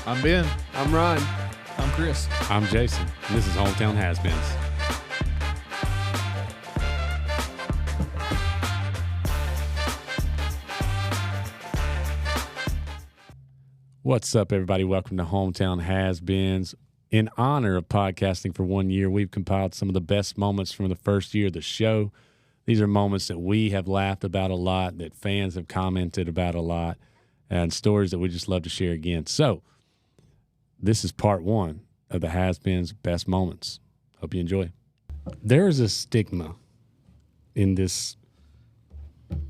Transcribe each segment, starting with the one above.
I'm Ben. I'm Ron. I'm Chris. I'm Jason, and this is Hometown Has-Beens. What's up, everybody? Welcome to Hometown Has-Beens. In honor of podcasting for 1 year, we've compiled some of the best moments from the first year of the show. These are moments that we have laughed about a lot, that fans have commented about a lot, and stories that we just love to share again. So, this is part one of the Has-Beens best moments. Hope you enjoy. There is a stigma in this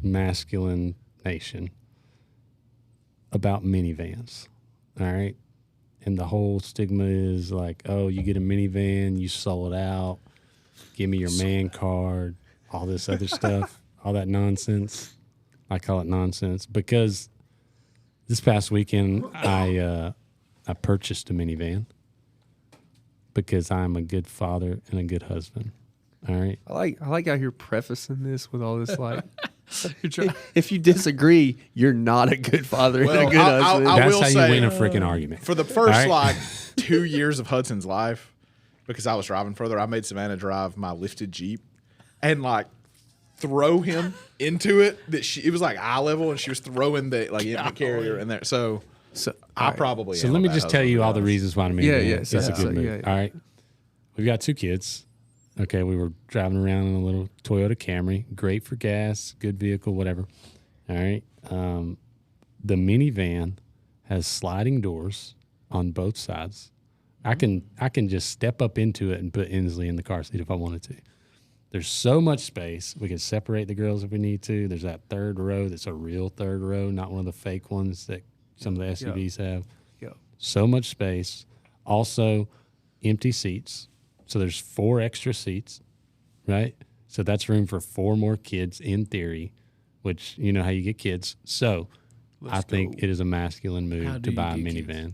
masculine nation about minivans, all right? And the whole stigma is like, oh, you get a minivan, you sold out, give me your man card, all this other stuff, all that nonsense. I call it nonsense because this past weekend I purchased a minivan because I'm a good father and a good husband, all right? I like how you're prefacing this with all this like. If you disagree, you're not a good father and a good husband. That's how you win a freaking argument. For the first 2 years of Hudson's life, because I was driving further, I made Savannah drive my lifted Jeep and throw him into it. It was like eye level, and she was throwing the empty carrier in there. So I probably. So let me just tell you all the reasons why I'm in it. Yes, that's a good move. Yeah. All right, we've got two kids. Okay, we were driving around in a little Toyota Camry. Great for gas, good vehicle, whatever. All right. The minivan has sliding doors on both sides. I can just step up into it and put Inslee in the car seat if I wanted to. There's so much space. We can separate the girls if we need to. There's that third row that's a real third row, not one of the fake ones that some of the SUVs have. Yeah. So much space. Also, empty seats. So there's 4 extra seats, right? So that's room for 4 more kids in theory, which you know how you get kids. So I think it is a masculine move to buy a minivan.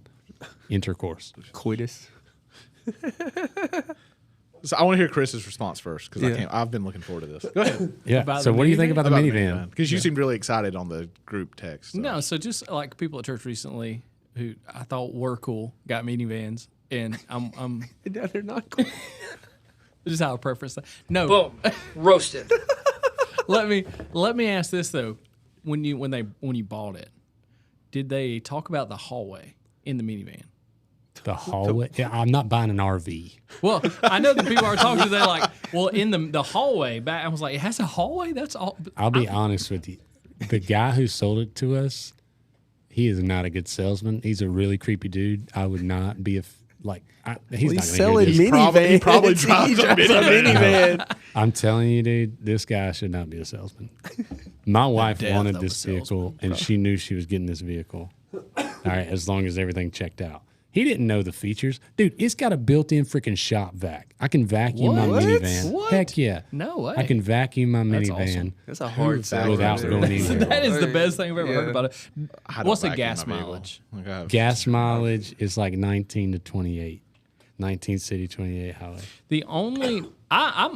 Intercourse. Coitus. So I want to hear Chris's response first because I've been looking forward to this. Go ahead. Yeah. So what do you think about the minivan? Because you seemed really excited on the group text. So. No, so just like people at church recently who I thought were cool got minivans, and I'm No, they're not cool. this is how I preference that. No, Boom, roasted. let me ask this though: when you bought it, did they talk about the hallway in the minivan? The hallway? Yeah, I'm not buying an RV. Well, I know the people I were talking to, they're like, well, in the hallway back. I was like, it has a hallway? That's all. I'll be honest with you. The guy who sold it to us, he is not a good salesman. He's a really creepy dude. I would not be he's not going to selling hear this. minivans. He probably drives a minivan. I'm telling you, dude, this guy should not be a salesman. My wife wanted this vehicle, and she knew she was getting this vehicle. All right, as long as everything checked out. He didn't know the features. Dude, it's got a built-in freaking shop vac. I can vacuum my minivan. What? Heck yeah. No way. I can vacuum my That's minivan awesome. That's a hard sell. without going anywhere. That is the best thing I've ever heard about it. I don't What's the vacuum gas my vehicle. mileage? Like I have Gas mileage is like 19 to 28. 19 city, 28 highway. The only I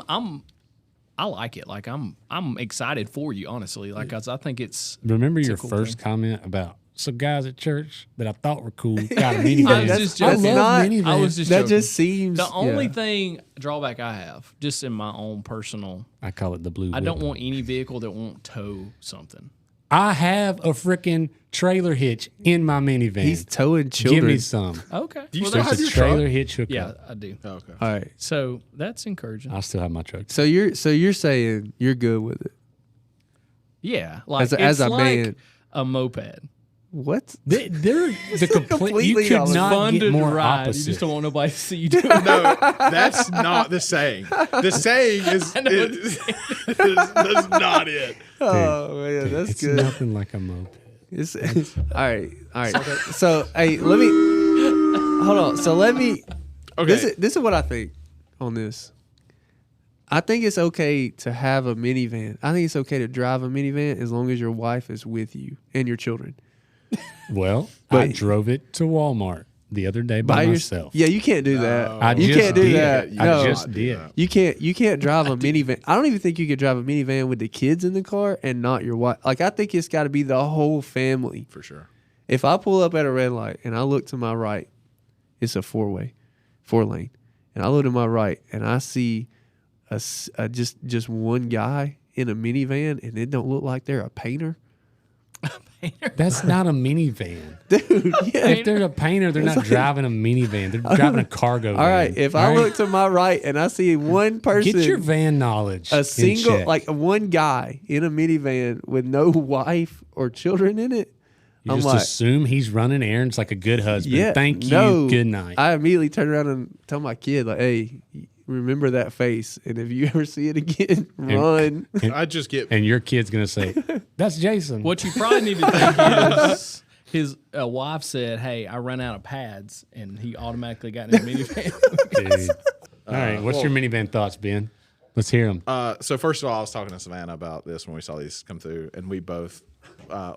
like it. Like I'm excited for you, honestly. Like I think it's. Remember your cool first thing. comment about some guys at church that I thought were cool got a minivan. I was just I joking. love minivans. I was just That joking. just seems The only thing drawback I have, just in my own personal, I call it the blue I don't whip. want any vehicle that won't tow something. I have a freaking trailer hitch in my minivan. He's towing children. Give me some. Okay. Do you Well, still that's- have There's a your trailer truck? hitch hookup. Yeah, I do. Oh, okay. All right. So that's encouraging. I still have my truck. So you're saying you're good with it Yeah, like as a it's like man. a moped. What? They're the complete. You completely could opposite. not Fun get to more ride. You opposite. just don't want nobody to see you doing it. No, that's not the saying. The saying is that's not it. Oh man, that's It's good. nothing like a moped. It's, all right. So hey, let me hold on. So let me. Okay. This is what I think on this. I think it's okay to have a minivan. I think it's okay to drive a minivan as long as your wife is with you and your children. Well, But- I drove it to Walmart the other day by myself. Yeah, you can't do that. I you just can't do did. that. I No. just did. You can't drive a minivan. I don't even think you could drive a minivan with the kids in the car and not your wife. Like I think it's got to be the whole family. For sure. If I pull up at a red light and I look to my right, it's a 4-lane, and I look to my right and I see just one guy in a minivan, and it don't look like they're a painter. That's not a minivan. Dude, yeah. If they're a painter, they're not driving a minivan. They're driving a cargo van. All right, if I look to my right and I see one person, Get your van knowledge. a in single, check. like one guy in a minivan with no wife or children in it, You I'm just like, assume he's running errands like a good husband. yeah, Thank you. no. Good night. I immediately turn around and tell my kid, like, hey, remember that face, and if you ever see it again, run. I just get And your kid's going to say, that's Jason. What you probably need to think is his wife said, "Hey, I ran out of pads," and he automatically got in his minivan. Dude. All right. What's your minivan thoughts, Ben? Let's hear them. So first of all, I was talking to Savannah about this when we saw these come through, and we both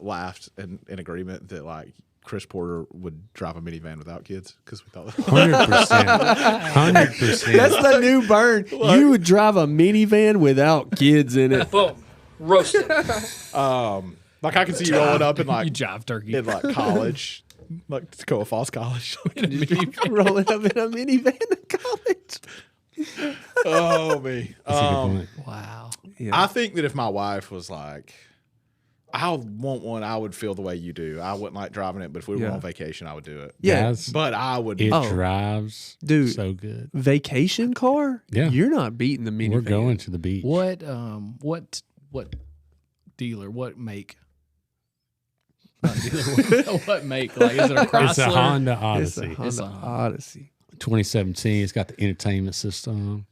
laughed in agreement that like Chris Porter would drive a minivan without kids because we thought 100%. 100%. That's the new burn. You would drive a minivan without kids in it. Boom. Roasted. like I can see you rolling up in You like jive turkey. in like college, like Tacoma Falls College. Rolling up in a minivan to college. Oh me. That's a good point. Wow. I think that if my wife was like, I want one, I would feel the way you do. I wouldn't like driving it, but if we were Yeah. on vacation, I would do it. Yeah, Guys, But I would. it Oh. drives Dude. so good. vacation car. Yeah. You're not beating the minivan. We're going to the beach. What dealer? What make? Not dealer. What make? Like, is it a Chrysler? It's a Honda It's a Odyssey. Honda It's a- Odyssey. 2017. It's got the entertainment system.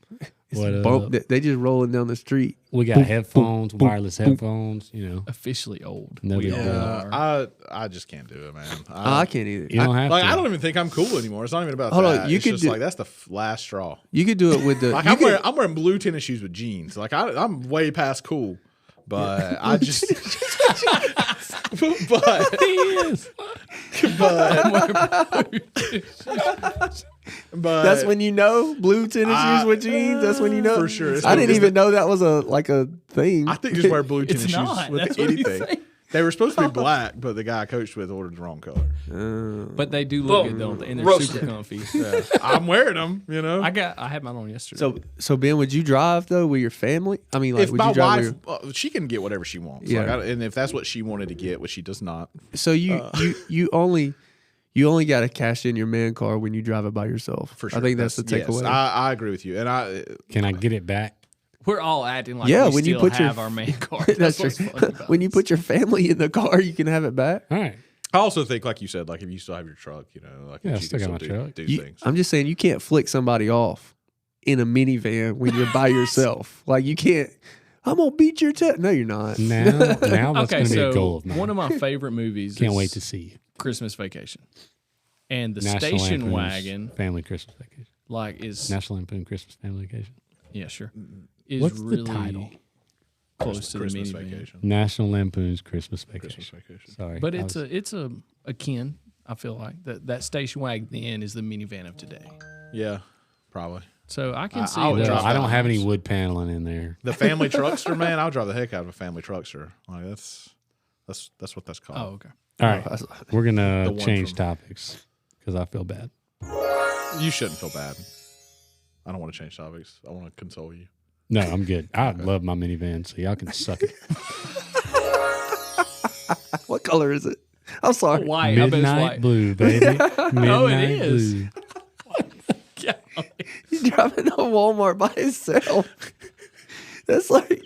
It's What a up? bump. They just rolling down the street. We got headphones, wireless headphones. You know, Officially old. No We big all deal. are. I just can't do it, man. I can't either. you don't have Like to. I don't even think I'm cool anymore. It's not even about Hold on, that. you It's could just do- like that's the last straw. You could do it with the. Like you could- I'm wearing blue tennis shoes with jeans. Like I'm way past cool, but I just. but He is. but That's when you know blue tennis I- shoes with jeans. That's when you know. for sure. It's I didn't it's even know that was a thing. I think just wear blue It's tennis shoes not. with That's what he's anything. saying. They were supposed to be black, but the guy I coached with ordered the wrong color. But they do look Boom. good though, and they're Roasted. super comfy. Yeah. I'm wearing them, you know. I had mine on yesterday. So Ben, would you drive though with your family? I mean, like, If would my you drive? wife, she can get whatever she wants. Yeah. Like, and if that's what she wanted to get, which she does not, So you only got to cash in your man car when you drive it by yourself. for sure. I think that's the yes, takeaway. I agree with you, and Can I get it back? We're all acting like Yeah, we when you still put your- have our man card. That's what's true. funny about When you this. put your family in the car, you can have it back. All right. I also think, like you said, like if you still have your truck, you know, like Yeah, I you still can got my still truck. do You- things. I'm just saying you can't flick somebody off in a minivan when you're by yourself. Like you can't. I'm gonna beat your test. No, you're not. Now that's Okay, going to be so a goal of mine. one of my favorite movies. Can't is wait to see you. Christmas Vacation, and the National station Lampoon's wagon Family Christmas Vacation. like is National Lampoon Christmas Family Vacation. yeah sure is What's the really title? close to Christmas the minivan. vacation. National Lampoon's Christmas Vacation. Christmas vacation. Sorry. But I it's was- a kin. I feel like that station wagon then is the minivan of today. Yeah, probably. So I can see I would those drive I don't have any times. wood paneling in there. The family truckster, man, I'll drive the heck out of a family truckster. Like that's what that's called. Oh, okay. All right. We're going The to one change from- topics because I feel bad. You shouldn't feel bad. I don't want to change topics. I want to console you. No, I'm good. I love my minivan, so y'all can suck it. What color is it? I'm sorry. White. I bet it's Midnight white. blue, baby. Midnight is. blue. He's driving to Walmart by himself. That's like,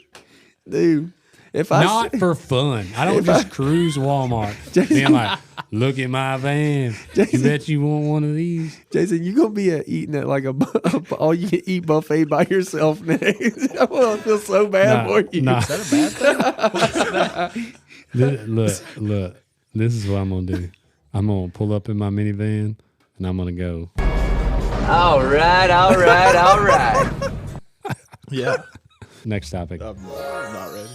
dude. If I Not for fun. I don't just cruise Walmart being like, look at my van. You bet you want one of these? Jason, you gonna be eating at like a all you can eat buffet by yourself next. I feel so bad for you. Nah. Is that a bad thing? Look. This is what I'm going to do. I'm going to pull up in my minivan, and I'm going to go. All right. Yeah. Next topic. I'm not ready.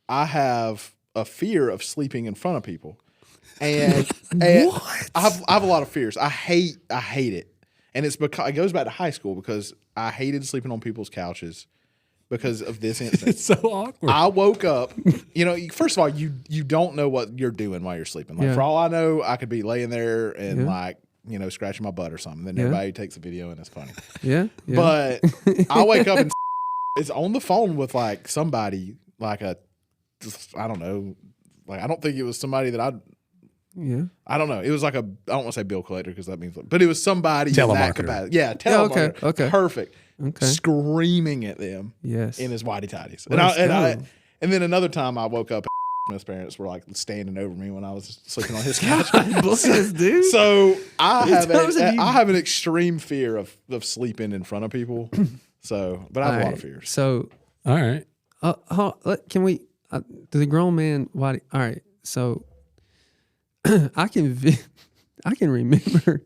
I have a fear of sleeping in front of people, and I have a lot of fears. I hate it, and it's because it goes back to high school because I hated sleeping on people's couches, because of this incident. It's so awkward. I woke up, first of all, you don't know what you're doing while you're sleeping. Like, Yeah. for all I know, I could be laying there and Yeah. scratching my butt or something. Then Yeah. everybody takes a video and it's funny. Yeah. But I wake up and is on the phone with like somebody, like I don't know, like I don't think it was somebody that I don't know. It was like I don't want to say bill collector because that means, but it was somebody in that Telemarketer. capacity. Yeah, telemarketer. okay. Perfect. Okay. Screaming at them Yes. in his whitey tighties. Let's go. And then another time I woke up and his parents were like standing over me when I was sleeping on his couch. Bless, dude. So I you- have an extreme fear of sleeping in front of people. So, but I have a lot of fears. So, All right. can we? The grown man. Why? All right. So, I can remember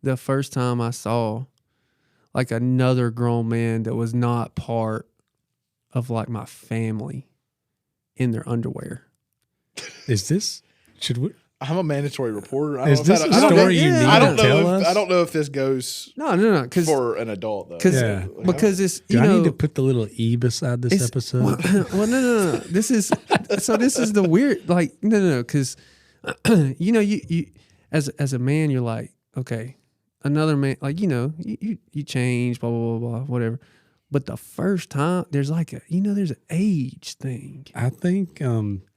the first time I saw like another grown man that was not part of like my family in their underwear. Should we? I'm a mandatory reporter. I Is don't know this if a that- I don't story know- you need I don't to know tell if, us? I don't know if this goes No, because for an adult though. Yeah. because it's Do you I know need to put the little E beside this it's- episode? Well, no. This is the weird no because you as a man you're like, okay, another man, like you change, blah blah blah blah whatever. But the first time there's like there's an age thing. I think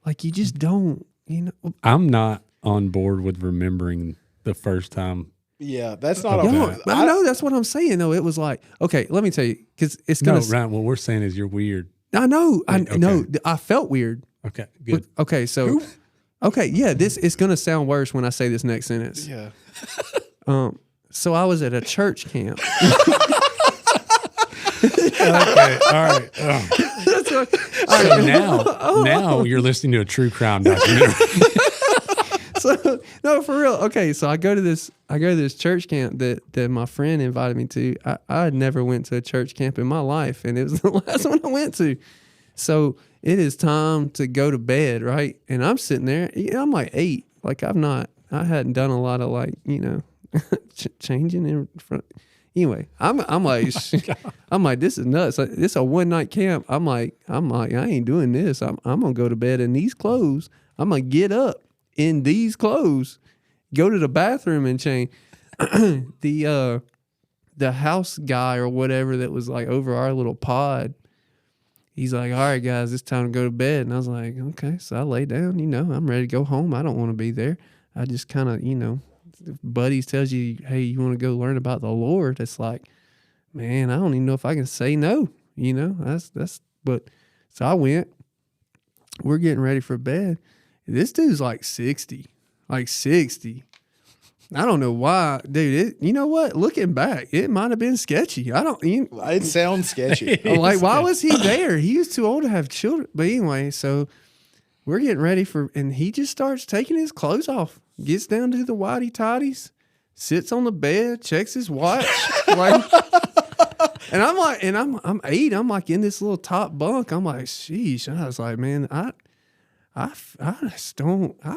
Like you just don't I'm not on board with remembering the first time. Yeah, that's not Okay. okay. I know that's what I'm saying though. It was like, okay, let me tell you, because it's No, gonna. Ryan, what we're saying is you're weird. I know. Okay. No. I felt weird. Okay, good. Okay, so. Okay, yeah, this is gonna sound worse when I say this next sentence. Yeah. So I was at a church camp. Okay, all right. That's what, So now you're listening to a true crime documentary. so no, for real. Okay, so I go to this church camp that my friend invited me to. I had never went to a church camp in my life, and it was the last one I went to. So it is time to go to bed, right? And I'm sitting there. I'm like 8. Like I hadn't done a lot of changing in front. Anyway, I'm like, I'm like, this is nuts. Like, this is a one night camp. I'm like, I ain't doing this. I'm gonna go to bed in these clothes. I'm gonna get up in these clothes, go to the bathroom and change. The house guy or whatever that was like over our little pod, he's like, all right, guys, it's time to go to bed. And I was like, okay. So I lay down, I'm ready to go home. I don't want to be there. I just kind of, if buddies tells you, hey, you want to go learn about the Lord, it's like, man, I don't even know if I can say no. But so I went. We're getting ready for bed. This dude's like 60. I don't know why, dude. You know what? Looking back, it might have been sketchy. It sounds sketchy. I'm like, why was he there? He was too old to have children. But anyway, so we're getting ready and he just starts taking his clothes off, gets down to the whitey tighties, sits on the bed, checks his watch, and I'm like, I'm 8. I'm like in this little top bunk. I'm like, sheesh. And I was like, man, I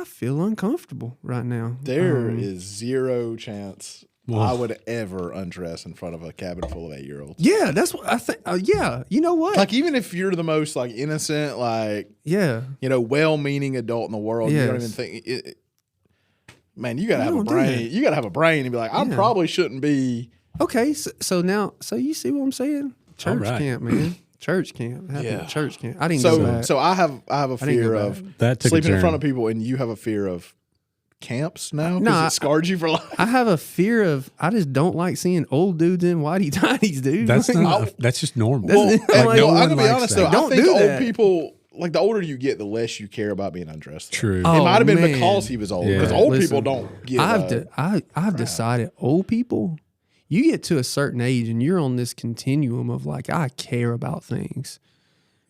feel uncomfortable right now. There is zero chance I would ever undress in front of a cabin full of 8-year-olds. Yeah, that's what I think. Yeah, you know what? Like, even if you're the most like innocent, Yeah, well-meaning adult in the world, you don't even Yes. think it. Man, you gotta have a don't do brain. that. You gotta have a brain and be like, I Yeah. probably shouldn't be. okay. So now, you see what I'm saying? Church right. camp, man. Church camp. Happened at Yeah. church camp. I didn't go So, back. so I have a didn't fear go of back. That took sleeping a in front turn. of people, and you have a fear of camps now No, because it scarred you for life. I have a fear of. I just don't like seeing old dudes in whitey tighties, dude. That's Like, not. That's just normal. That's- Well, like, no I'm one gonna be likes honest that. though. I Don't think do old that. people, like the older you get, the less you care about being undressed. True. Oh, It might have been man. because he was old. Yeah. Because old Listen, people don't give. I've decided old people. You get to a certain age and you're on this continuum of like I care about things.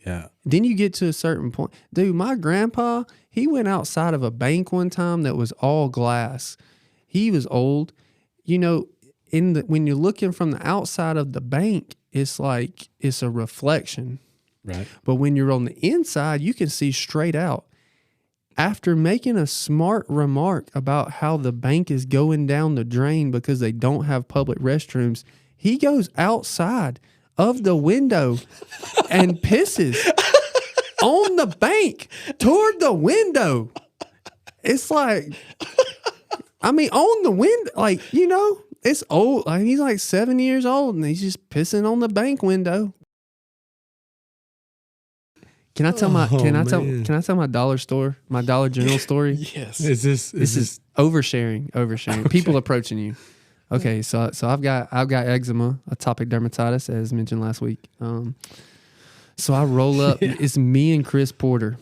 Yeah. Then you get to a certain point. Dude, my grandpa, he went outside of a bank one time that was all glass. He was old. When you're looking from the outside of the bank, it's like it's a reflection. Right. But when you're on the inside, you can see straight out. After making a smart remark about how the bank is going down the drain because they don't have public restrooms, he goes outside of the window and pisses on the bank toward the window. It's like, I mean, on the window, like, you know, it's old. Like, he's like 7 years old and he's just pissing on the bank window. Can I tell my dollar store, my Dollar General story? Yes. Is this oversharing. People approaching you. Okay, so I've got eczema, atopic dermatitis, as mentioned last week. So I roll up. It's me and Chris Porter,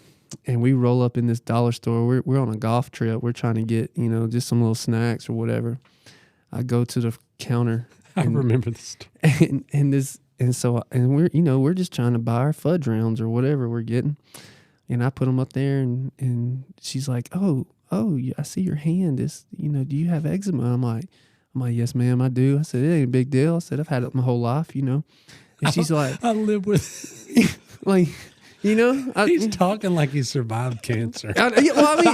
and we roll up in this dollar store. We're on a golf trip. We're trying to get, you know, just some little snacks or whatever. I go to the counter. I remember this story. And we're just trying to buy our fudge rounds or whatever we're getting. And I put them up there, and she's like, oh, I see your hand. Do you have eczema? I'm like, yes, ma'am, I do. I said, it ain't a big deal. I said, I've had it my whole life, you know. And she's like, I live with like, you know, he's talking like he survived cancer. I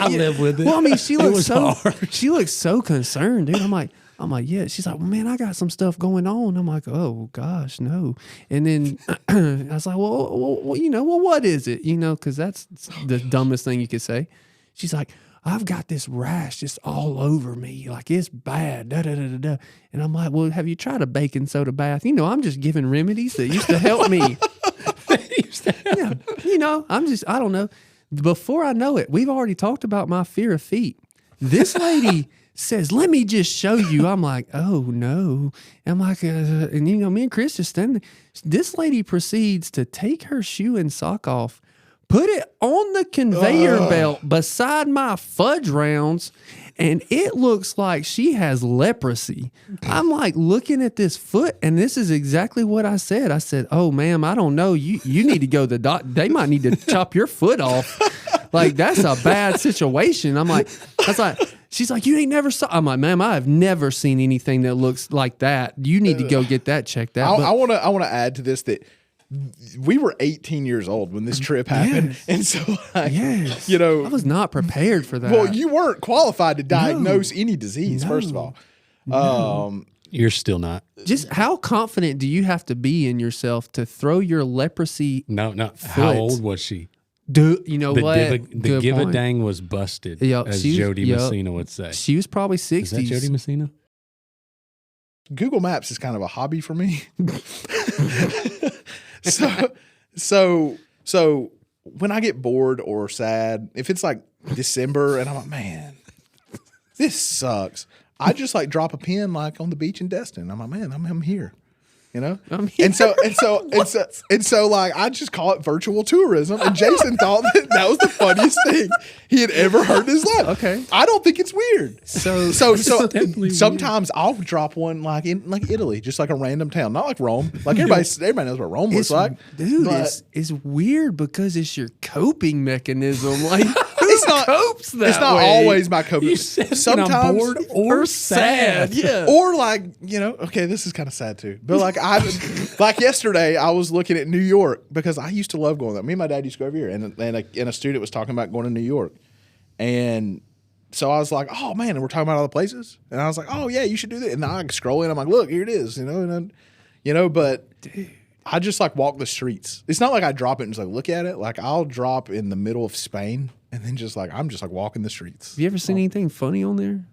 live with it. Well, I mean, she looks hard. so concerned, dude. I'm like, yeah. She's like, well, man, I got some stuff going on. I'm like, oh gosh, no. And then I was like, well, what is it? You know, because that's the dumbest thing you could say. She's like, I've got this rash just all over me. Like, it's bad. Da, da, da, da, da. And I'm like, well, have you tried a baking soda bath? You know, I'm just giving remedies that used to help me. Yeah, you know, I don't know. Before I know it, we've already talked about my fear of feet. This lady says, let me just show you. I'm like, oh no. I'm like, and you know, me and Chris just standing there. This lady proceeds to take her shoe and sock off, put it on the conveyor belt beside my fudge rounds, and it looks like she has leprosy. I'm like looking at this foot, and this is exactly what I said. I said, oh, ma'am, I don't know. You need to go to the doctor. They might need to chop your foot off. Like, that's a bad situation. She's like, you ain't never saw. I'm like, ma'am, I have never seen anything that looks like that. You need to go get that checked out. I want to add to this that we were 18 years old when this trip happened. Yes. And so, like, Yes. you know, I was not prepared for that. well, you weren't qualified to diagnose any disease, first of all. You're still not. Just how confident do you have to be in yourself to throw your leprosy? No. Foot. How old was she? You know The what? the give a dang was busted, Yep, as she was- Jody yep. Messina would say. She was probably 60s. Is that Jody Messina? Google Maps is kind of a hobby for me. So when I get bored or sad, if it's like December and I'm like, man, this sucks, I just like drop a pin like on the beach in Destin. I'm like, man, I'm here. You know, I'm here. and so like I just call it virtual tourism. And Jason thought that was the funniest thing he had ever heard in his life. Okay. I don't think it's weird. So definitely sometimes I'll drop one like in like Italy, just like a random town, not like Rome. Like everybody knows what Rome looks like, dude, but it's weird because it's your coping mechanism. Like, it's not copes that It's not way? always my coping. You said when Sometimes I'm bored or sad. Yeah. Or like, you know, okay, this is kind of sad too. But like like yesterday, I was looking at New York because I used to love going there. Me and my dad used to go every year, and a student was talking about going to New York, and so I was like, oh man, and we're talking about all the places, and I was like, oh yeah, you should do that. And I scroll in, I'm like, look, here it is, you know, but dude, I just like walk the streets. It's not like I drop it and just like look at it. Like I'll drop in the middle of Spain, and then I'm just like walking the streets. Have you ever seen anything funny on there?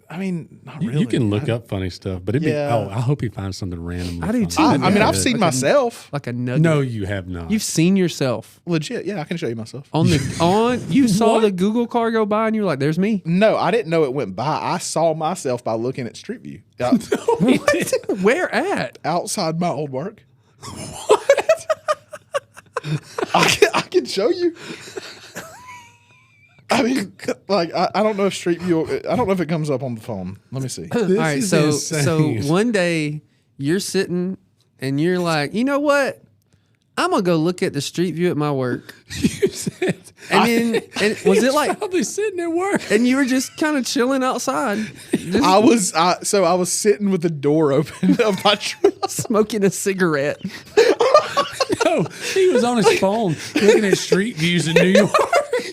I mean, not really. You can look up funny stuff, but it'd Yeah. be. Oh, I hope he finds something random. I do too. I mean, Yeah. I've seen myself. Like a nugget. No, you have not. You've seen yourself Legit, yeah, I can show you myself. you saw the Google car go by and you're like, there's me. No, I didn't know it went by. I saw myself by looking at Street View Where at? outside my old work. What? I can show you. I mean, like I don't know if Street View. I don't know if it comes up on the phone. Let me see. All right, is so insane. one day you're sitting and you're like, you know what? I'm gonna go look at the street view at my work. You said. And then was it like? Probably sitting at work. And you were just kind of chilling outside, just I was sitting with the door open of my truck. smoking a cigarette. No, he was on his phone looking at street views in New York.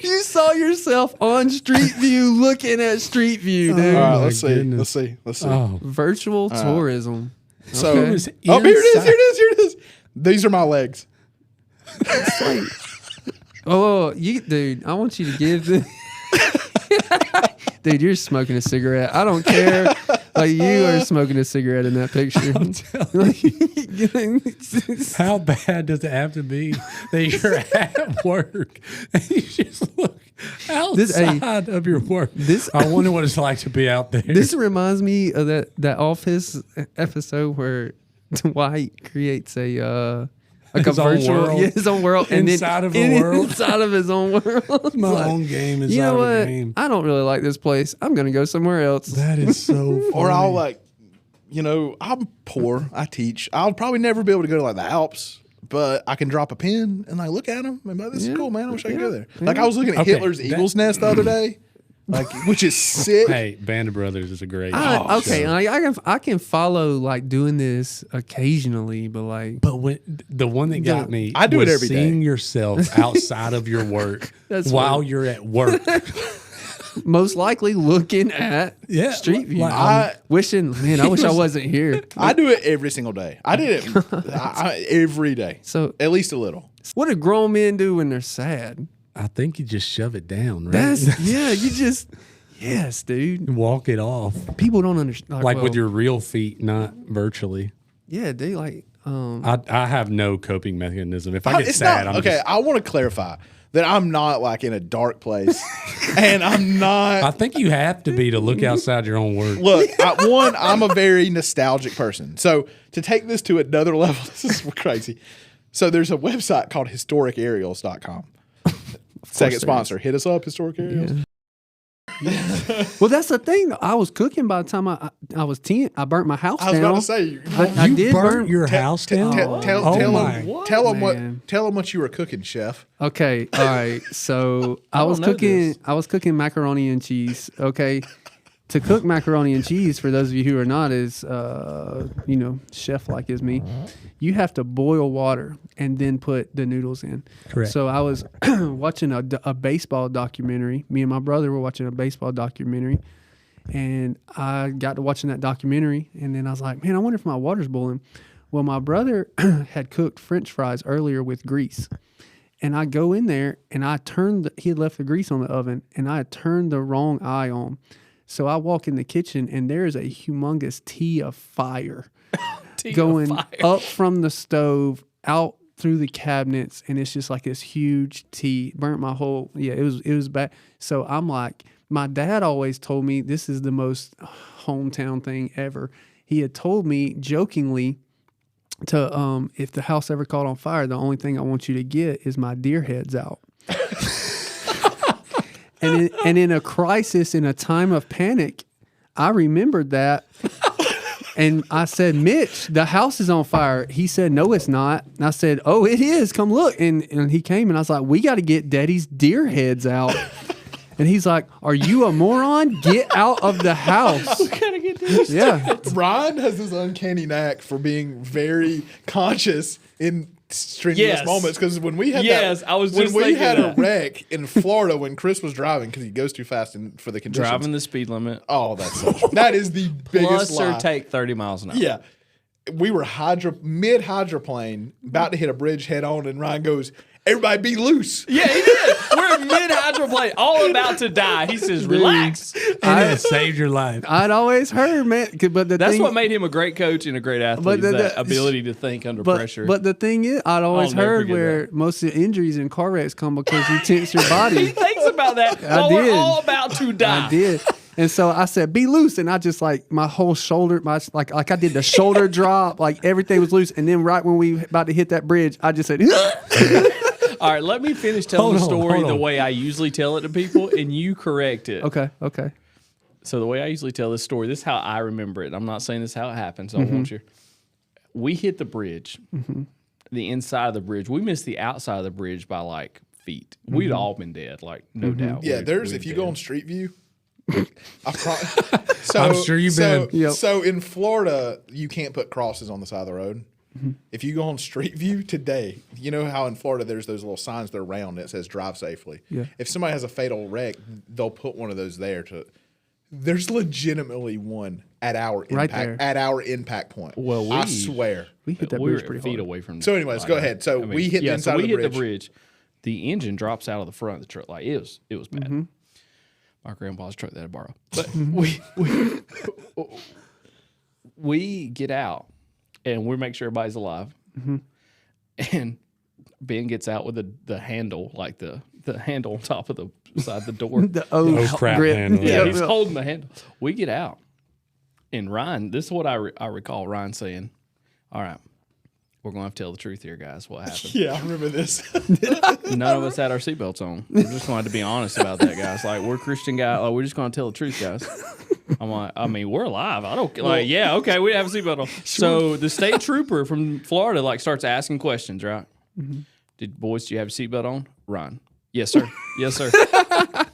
You saw yourself on Street View looking at Street View, dude. All right, my let's see. goodness. Let's see. Oh, Virtual tourism. So, Okay. It was here it is, inside. here it is, here it is. These are my legs. Oh, dude, I want you to give the. Dude, you're smoking a cigarette. I don't care. Like, you are smoking a cigarette in that picture. How bad does it have to be that you're at work and you just look outside of your work? I wonder what it's like to be out there. This reminds me of that Office episode where Dwight creates a His own virtual, world. yeah, his own world, Inside of a world. inside of his own world. My It's own game inside you know of a what? game. I don't really like this place. I'm gonna go somewhere else. That is so funny. Or I'll I'm poor. I teach. I'll probably never be able to go to like the Alps, but I can drop a pin and like look at them and be like, this is cool, man. I wish I could go there. Like I was looking at Okay, Hitler's Eagle's Nest the other day, which is sick. Hey, Band of Brothers is a great Okay, show. I can follow like doing this occasionally, but like But when the one that got me, I do it was every day. seeing yourself outside of your work while funny. you're at work. most likely looking at Yeah, Street View, like, wishing, man, I wish I wasn't here. I do it every single day. I did it every day. So At least a little. what do grown men do when they're sad? I think you just shove it down, right? That's you just yes, dude. Walk it off, People don't understand. like with your real feet, not virtually. yeah, dude. Like I have no coping mechanism. If I get It's sad, not, I'm okay, just, I want to clarify that I'm not like in a dark place, and I'm not. I think you have to be to look outside your own work. Look, I'm a very nostalgic person. So to take this to another level, this is crazy. So there's a website called historicaerials.com. Second sponsor. Hit us up, Historic Aerials. well, that's the thing. Though. I was cooking by the time I was 10. I burnt my house I was down. about to say, I You did burnt burn your house down. tell man. them what you were cooking, chef. Okay, all right. So I was don't know cooking. this. I was cooking macaroni and cheese. Okay, to cook macaroni and cheese, for those of you who are not as chef like as me, you have to boil water and then put the noodles in. Correct. So I was watching a baseball documentary. Me and my brother were watching a baseball documentary, and I got to watching that documentary, and then I was like, man, I wonder if my water's boiling. Well, my brother had cooked French fries earlier with grease. And I go in there and he had left the grease on the oven, and I had turned the wrong eye on. So I walk in the kitchen and there is a humongous tea of fire going up from the stove out through the cabinets, and it's just like this huge tea. Burnt my whole it was bad. So I'm like, my dad always told me this is the most hometown thing ever. He had told me jokingly to if the house ever caught on fire, the only thing I want you to get is my deer heads out. and in a crisis, in a time of panic, I remembered that. And I said, Mitch, the house is on fire. He said, no, it's not. And I said, oh, it is. Come look. And he came, and I was like, we got to get Daddy's deer heads out. And he's like, are you a moron? Get out of the house. Yeah. Ryan has this uncanny knack for being very conscious in strenuous Yes. moments. Because when we had I was when just we thinking had a that. wreck in Florida when Chris was driving because he goes too fast for the conditions. Driving the speed limit. Oh, that is the biggest Plus lie. or take 30 miles an hour. Yeah. We were mid hydroplane, about to hit a bridge head on, and Ryan goes, everybody be loose. Yeah, he did. We're mid hydroplane, all about to die. He says, relax. And it saved your life. I'd always heard, man. But That's what made him a great coach and a great athlete. But is the- that ability to think under pressure. But the thing is, I'd always never heard forget where most of the injuries in car wrecks come because you tense your body. he thinks about that. I while did. We're all about to die. I did. And so I said, be loose. And I just like my whole shoulder, like I did the shoulder drop, like everything was loose. And then right when we about to hit that bridge, I just said, All right, let me finish telling the Hold on, story hold the on. way I usually tell it to people, and you correct it. okay. So the way I usually tell this story, this is how I remember it. I'm not saying this is how it happened, so I want you. We hit the bridge, the inside of the bridge. We missed the outside of the bridge by like feet. We'd all been dead, like no doubt. Yeah, We'd if you dead. go on Street View, so, I'm sure you've been. Yep. So in Florida, you can't put crosses on the side of the road. If you go on Street View today, you know how in Florida there's those little signs that are round that says drive safely. Yeah. If somebody has a fatal wreck, they'll put one of those there There's legitimately one at our Right impact there. at our impact point. Well, I swear. We hit that we were bridge pretty feet hard. away from. So anyways, go ahead. So we hit the inside so we of the hit bridge. the bridge. The engine drops out of the front of the truck. Like it was bad. My grandpa's truck that I borrowed. But we get out and we make sure everybody's alive. And Ben gets out with the handle, like the handle on top of the side of the door. The Oh, crap grip. handle. Yeah, Yeah. he's holding the handle. We get out, and Ryan. This is what I recall Ryan saying. All right, we're gonna have to tell the truth here, guys. What happened? Yeah, I remember this. None of us had our seatbelts on. We're just going to have to be honest about that, guys. Like we're Christian guys. Like we're just going to tell the truth, guys. I'm like, I mean, we're alive. I don't like. Yeah, okay, we have a seatbelt on. So the state trooper from Florida like starts asking questions. Right? Do you have a seatbelt on? Ryan. Yes, sir. Yes, sir.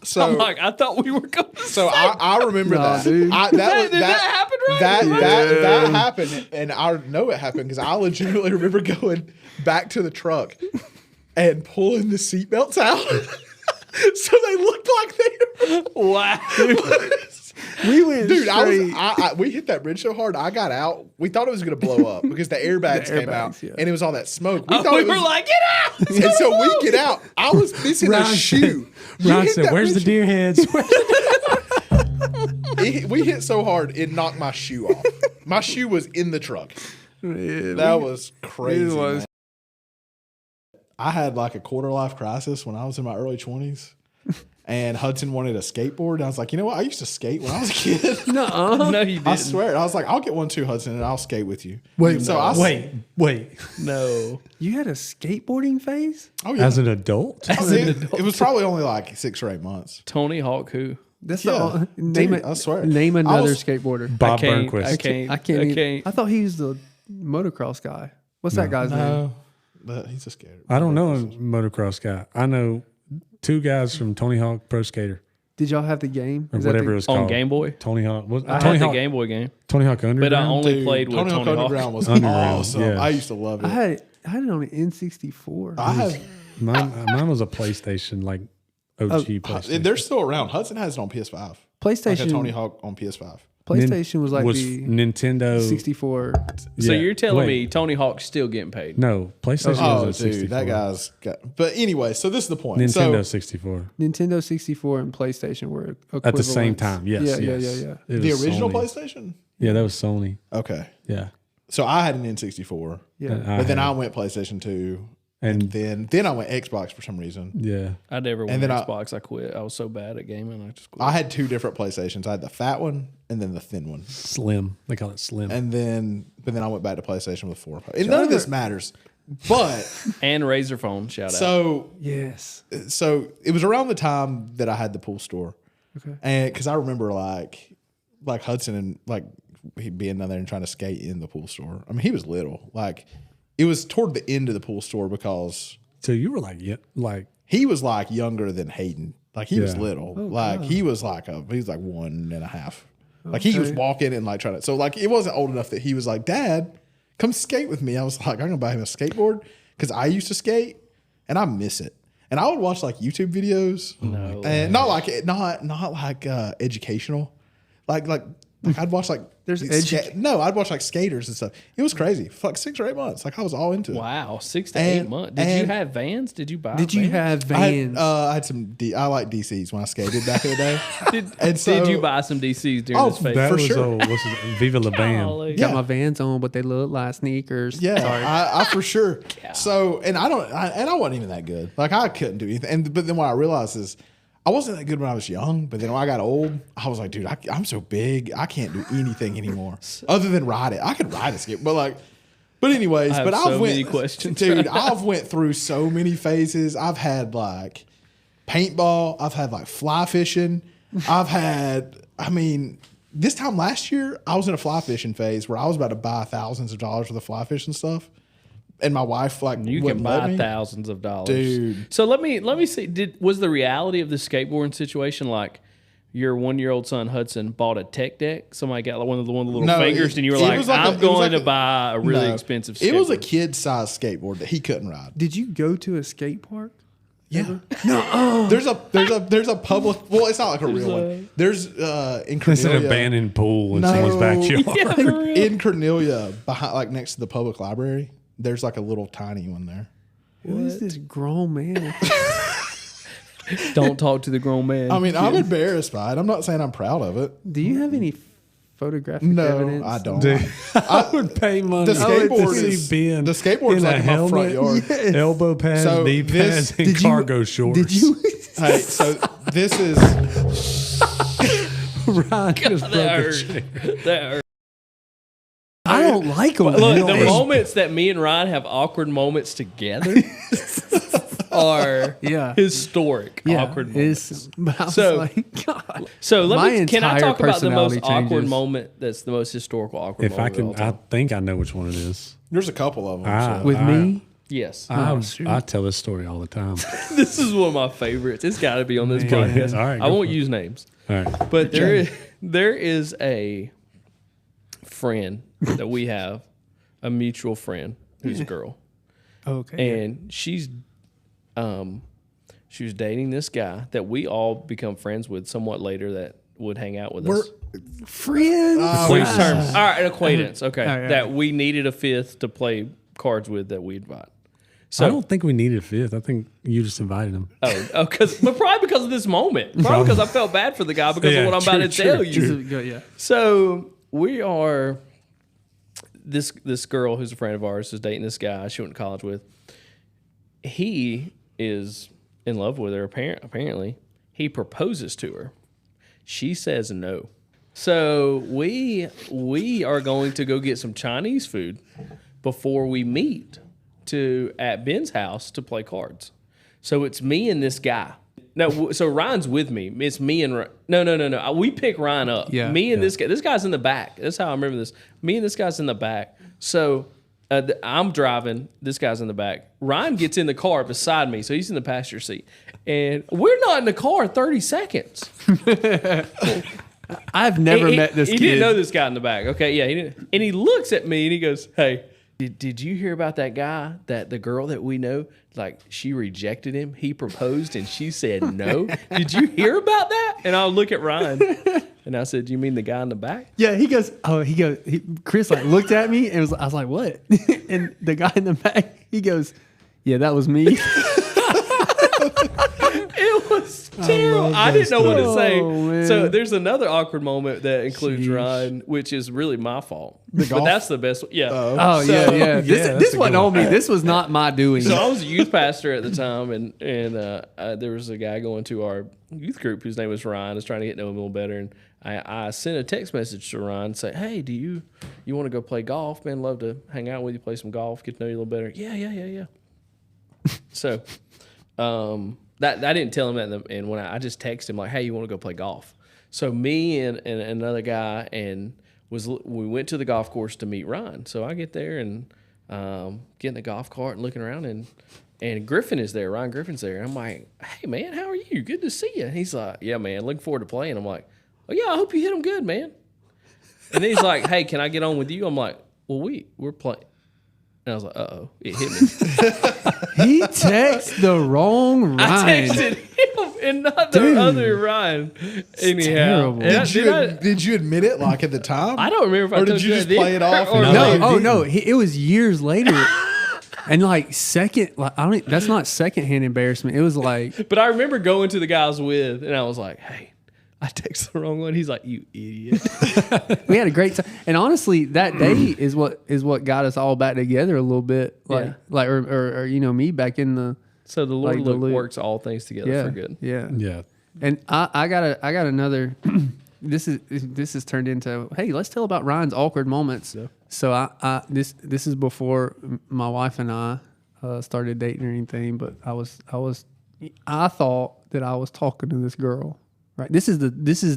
So I'm like, I thought we were going. I remember that. dude. Did that happen right? That happened, and I know it happened because I legitimately remember going back to the truck and pulling the seatbelts out, so they looked like they were. Wow. We went Dude, straight. we hit that bridge so hard. I got out. We thought it was going to blow up because the airbags came out, airbags, yeah. and it was all that smoke. We were like, get out. and so we get out. I was missing a Ryan shoe. You Ron hit said, that "Where's the bridge- deer heads?" We hit so hard it knocked my shoe off. My shoe was in the truck. That was crazy. It was. Man. I had like a quarter life crisis when I was in my early 20s. And Hudson wanted a skateboard. And I was like, you know what? I used to skate when I was a kid. No, you didn't. I swear. I was like, I'll get one too, Hudson, and I'll skate with you. Wait, So I- wait. No. You had a skateboarding phase? Oh, yeah. As an adult, It was probably only like 6 or 8 months. Tony Hawk who? That's Yeah. name Dude, I swear. Name I another was- skateboarder. Bob I can't. Burnquist. I can't. I thought he was the motocross guy. What's that guy's name? No, but he's a skater. I don't know a motocross guy. I know 2 guys from Tony Hawk Pro Skater Did y'all have the game? or Is that whatever the- it was On called. Game Boy? Tony Hawk. I Tony had the Hawk. Game Boy game. Tony Hawk But I Underground. only Dude, played with Tony Hawk. Underground was Underground, awesome. yeah. I used to love it. I had it on an N64. I have. Mine was a PlayStation, like OG PlayStation. They're still around. Hudson has it on PS5. Like a PlayStation. Tony Hawk on PS5. PlayStation was like was the Nintendo 64. So Yeah. you're telling Wait. me Tony Hawk's still getting paid? No, PlayStation Oh, was a dude, 64. that guy's got. But anyway, so this is the point. Nintendo So 64 Nintendo 64 and PlayStation were at the same equivalents. time. Yes, Yeah, yes. yeah. It the was original Sony. PlayStation. Yeah, that was Sony. Okay, Yeah, so I had an N64, Yeah. And but then had- I went PlayStation 2, and and then I went Xbox for some reason. yeah, I never went And then Xbox. I quit. I was so bad at gaming. I just quit. I had 2 different PlayStations. I had the fat one and then the thin one, Slim. They call it Slim. but then I went back to PlayStation with 4. And none of this matters, but And Razor phone. Shout out. so Yes. it was around the time that I had the pool store. Okay. And because I remember like Hudson and like he being down there and trying to skate in the pool store. I mean, he was little. Like it was toward the end of the pool store because so you were like, yeah, like he was like younger than Hayden. Like he was Yeah. little. Like he was like 1.5. Like he was Okay. walking and like trying to. So like it wasn't old enough that he was like, Dad, come skate with me. I was like, I'm gonna buy him a skateboard because I used to skate and I miss it. And I would watch like YouTube videos, and not like educational, like I'd watch like There's I'd watch like skaters and stuff. It was crazy for like 6 or 8 months. Like I was all into it. wow, 6 to 8 And- months. Did you and- have vans? Did you buy? Did you vans? have I vans? had some. I like DCs when I skated back in the day. Did, so- did you buy some DCs during Oh, this phase? that for was sure. what's his, Viva La Band. Golly. Got yeah. my Vans on, but they look like sneakers. Yeah, Sorry. I for sure. So, and I wasn't even that good. Like I couldn't do anything. But then what I realized is I wasn't that good when I was young. But then when I got old, I was like, dude, I'm so big, I can't do anything anymore other than ride it. I could ride a skate, but anyways, I have but so I've many went, questions dude. right now. I've went through so many phases. I've had like paintball. I've had like fly fishing. I've had. I mean, this time last year, I was in a fly fishing phase where I was about to buy thousands of dollars worth of fly fishing stuff, and my wife like You can wouldn't let buy me. thousands of dollars, Dude. So let me see. Was the reality of the skateboarding situation like your 1-year-old son Hudson bought a tech deck? Somebody got like one of the little No, fingers, and you were it like, was like "I'm it was going like to buy a really No. expensive." It was a skateboard." kid-sized skateboard that he couldn't ride. Did you go to a skate park? Yeah. No. There's a public. Well, it's not like a real one. There's in It's an Cornelia. abandoned pool in No. someone's backyard. Yeah, for real. In Cornelia, behind, like next to the public library, there's like a little tiny one there. Who is this grown man? Don't talk to the grown man. I mean, I'm embarrassed by it. I'm not saying I'm proud of it. Do you have any photographic No, evidence? I don't. Dude, I would pay money. The I would skateboard see is- Ben the skateboard's in like a in my front helmet, yard. elbow pads, So knee this- pads, and cargo shorts. Did you? Hey, so this is Ryan just broke that a hurt. chair. That hurt. I don't like them. Look, the moments that me and Ryan have awkward moments together are Yeah. historic Yeah, awkward moments. but I was So- like, God. So My can I entire talk about the most personality awkward changes. moment that's the most historical awkward If I moment can, of all I time? think I know which one it is. there's a couple of them. Ah. so. With me? Yes. I tell this story all the time. This is one of my favorites. It's got to be on this podcast. All right, I go won't for it. use names. All right. But there is a friend that we have, a mutual friend who's a girl. Okay. And she was dating this guy that we all become friends with somewhat later that would hang out with us. Friends? Please term. All right, an acquaintance. Okay. All right. That we needed a fifth to play cards with that we invite. So I don't think we needed a fifth. I think you just invited him. but probably because of this moment. Probably because I felt bad for the guy because Yeah, of what I'm about to true, tell true, you. true. Yeah. So we are this girl who's a friend of ours is dating this guy she went to college with. He is in love with her. Apparently, he proposes to her. She says no. So we are going to go get some Chinese food before we meet at Ben's house to play cards. So it's me and this guy. No, so Ryan's with me. It's me and no. We pick Ryan up. Yeah. Me and this guy. This guy's in the back. That's how I remember this. Me and this guy's in the back. So I'm driving. This guy's in the back. Ryan gets in the car beside me, so he's in the passenger seat, and we're not in the car 30 seconds. I've never met this He kid. didn't know this guy in the back. Okay, yeah, he didn't. And he looks at me and he goes, "Hey, did you hear about that guy? That the girl that we know, like she rejected him. He proposed and she said no. Did you hear about that?" And I'll look at Ryan and I said, "You mean the guy in the back?" Yeah, Chris like looked at me and I was like, what? And the guy in the back, he goes, yeah, that was me. It was terrible. I didn't know what to say. Oh, man. So there's another awkward moment that includes Ryan, which is really my fault. But golf? that's the best. Yeah. Oh, So- yeah. that's This a wasn't good on me. This was not my doing. So I was a youth pastor at the time, and there was a guy going to our youth group whose name was Ryan. I was trying to get to know him a little better, and I sent a text message to Ryan say, "Hey, do you want to go play golf? Man, love to hang out with you, play some golf, get to know you a little better." Yeah. So, that I didn't tell him that, and when I just texted him like, "Hey, you want to go play golf?" So me and another guy we went to the golf course to meet Ryan. So I get there and get in the golf cart and looking around and Griffin is there. Ryan Griffin's there. And I'm like, "Hey man, how are you? Good to see you." And he's like, "Yeah man, looking forward to playing." I'm like, "Oh yeah, I hope you hit him good, man." And then he's like, "Hey, can I get on with you?" I'm like, "Well, we're playing." And I was like, "Uh-oh, it hit me." He texted the wrong Ryan. I texted him and not the other Ryan. Anyhow, terrible. And Did you admit it like at the time? I don't remember if I Or did told you that just then. play it off Or and No, you oh didn't? no, it was years later. And like second, like that's not secondhand embarrassment. It was like, But I remember going to the guy I was with, and I was like, "Hey, I texted the wrong one." He's like, "You idiot." we had a great time. And honestly, that day is what got us all back together a little bit. Yeah. Or me back in the So the Lord Like the loop. works all things together for good. Yeah. Yeah. And I got another. This is turned into, hey, let's tell about Ryan's awkward moments. Yeah. So this is before my wife and I started dating or anything, but I thought that I was talking to this girl. Right. This is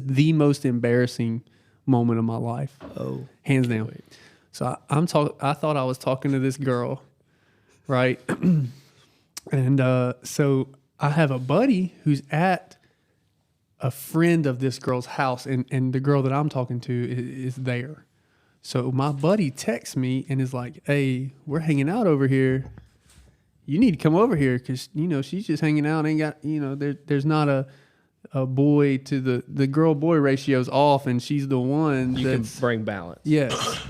the most embarrassing moment of my life. Oh, Hands down. So I thought I was talking to this girl, right? And so I have a buddy who's at a friend of this girl's house, and the girl that I'm talking to is there. So my buddy texts me and is like, "Hey, we're hanging out over here. you need to come over here because, you know, she's just hanging out. Ain't got, you know, there's not a boy to the girl boy ratio's off, and she's the one You can that's bring balance. yes.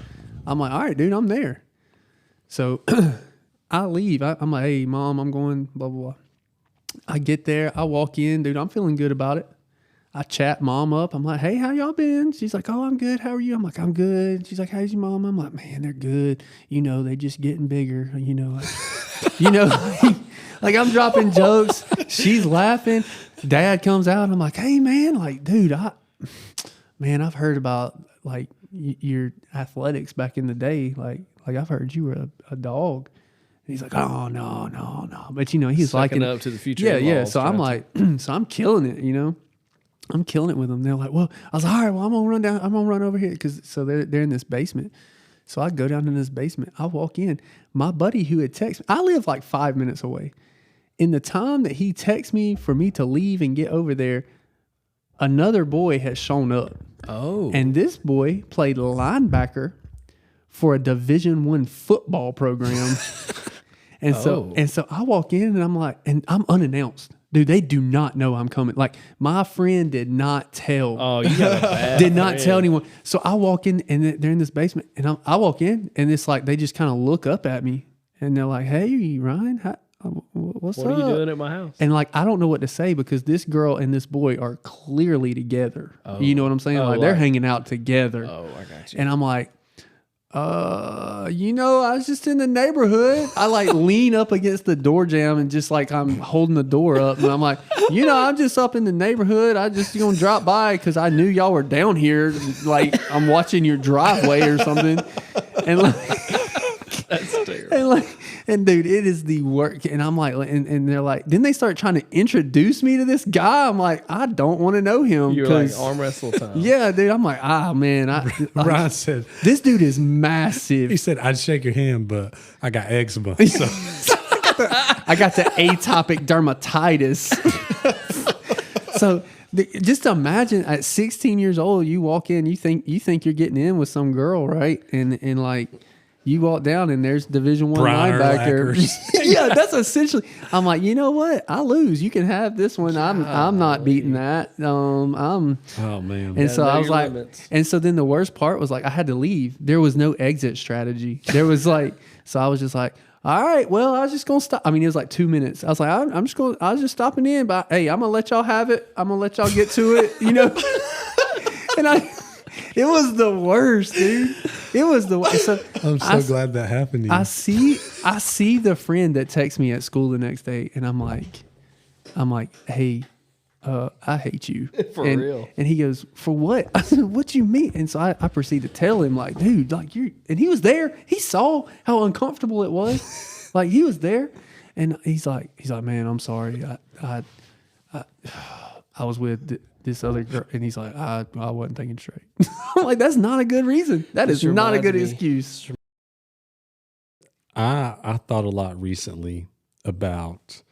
I'm like, all right, dude, I'm there. So I leave. I'm like, hey, mom, I'm going, blah, blah, blah. I get there. I walk in, dude. I'm feeling good about it. I chat mom up. I'm like, hey, how y'all been? She's like, oh, I'm good. How are you? I'm like, I'm good. She's like, how's your mom? I'm like, man, they're good. You know, they just getting bigger. You know, like I'm dropping jokes. She's laughing. Dad comes out. And I'm like, hey, man, like, dude, I've heard about like your athletics back in the day. Like I've heard you were a dog. And he's like, oh, no. But, you know, he's Sucking liking up to the future. Yeah, in-laws, So I'm trying like, so I'm killing it, you know. I'm killing it with them. They're like, well, I was like, all right, well, I'm going to run down. I'm going to run over here. So they're in this basement. So I go down in this basement. I walk in. My buddy who had texted me, I live like 5 minutes away. In the time that he texted me for me to leave and get over there, another boy has shown up. Oh. And this boy played linebacker for a Division I football program. And so I walk in and I'm like, and I'm unannounced. Dude, they do not know I'm coming. Like, my friend did not tell. Oh, you got a bad Did not friend. tell anyone. So I walk in and they're in this basement. And I walk in and it's like they just kind of look up at me. And they're like, hey, Ryan, what's up? What are you doing at my house? And like, I don't know what to say because this girl and this boy are clearly together. You know what I'm saying? Oh, Like, they're like- hanging out together. Oh, I got you. And I'm like, you know, I was just in the neighborhood. I like lean up against the door jamb and just like I'm holding the door up. And I'm like, you know, I'm just up in the neighborhood. I just gonna drop by because I knew y'all were down here. Like, I'm watching your driveway or something. And like, That's terrible. and dude, it is the work. And I'm like, and they're like, then they start trying to introduce me to this guy. I'm like, I don't want to know him. You're like arm wrestle time. Yeah, dude. I'm like, man, Ryan said, this dude is massive. he said, I'd shake your hand, but I got eczema. So I got the atopic dermatitis. So just imagine at 16 years old, you walk in, you think you're getting in with some girl, right? And like you walk down and there's Division I Brown linebacker. Urlachers. Yeah, that's essentially. I'm like, you know what? I lose. You can have this one. I'm not beating that. oh man. And so know I was your like, limits. and so then the worst part was like I had to leave. There was no exit strategy. There was like, so I was just like, all right, well, I was just gonna stop. I mean, it was like 2 minutes. I was like, I was just stopping in, but hey, I'm gonna let y'all have it. I'm gonna let y'all get to it, you know. And it was the worst, dude. It was the worst. So I'm so glad that happened to you. I see the friend that texts me at school the next day, and I'm like, hey, I hate you. For and, real. And he goes, for what? I said, what you mean? And so I proceed to tell him, like, dude, like and he was there. He saw how uncomfortable it was. Like, he was there. And he's like, man, I'm sorry. I was with this other girl. And he's like, I wasn't thinking straight. I'm like, that's not a good reason. That is not a good reminds me- excuse. I thought a lot recently about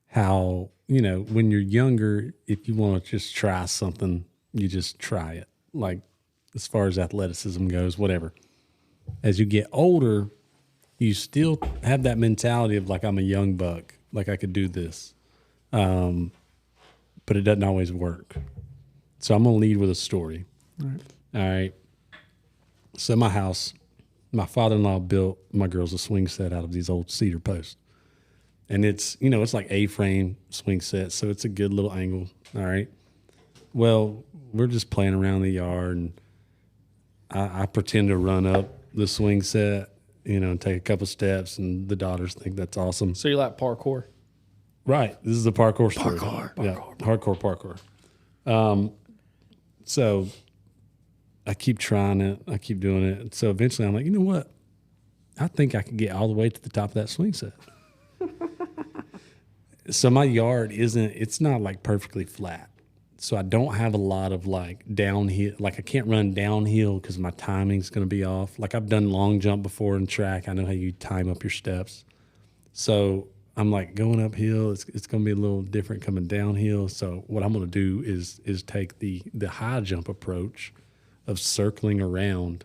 how, you know, when you're younger, if you want to just try something, you just try it. Like, as far as athleticism goes, whatever. As you get older, you still have that mentality of like, I'm a young buck, like I could do this. But it doesn't always work. So I'm going to lead with a story. All right. So my house, my father-in-law built my girls a swing set out of these old cedar posts. And it's, you know, it's like A-frame swing set. So it's a good little angle. All right. Well, we're just playing around in the yard and I pretend to run up the swing set, you know, and take a couple steps, and the daughters think that's awesome. So you like parkour? Right. This is a parkour story. Hardcore parkour. So I keep trying it. I keep doing it. And so eventually I'm like, you know what? I think I can get all the way to the top of that swing set. So my yard it's not like perfectly flat. So I don't have a lot of like downhill. Like I can't run downhill because my timing's going to be off. Like I've done long jump before in track. I know how you time up your steps. So I'm like going uphill. It's going to be a little different coming downhill. So what I'm going to do is take the high jump approach of circling around.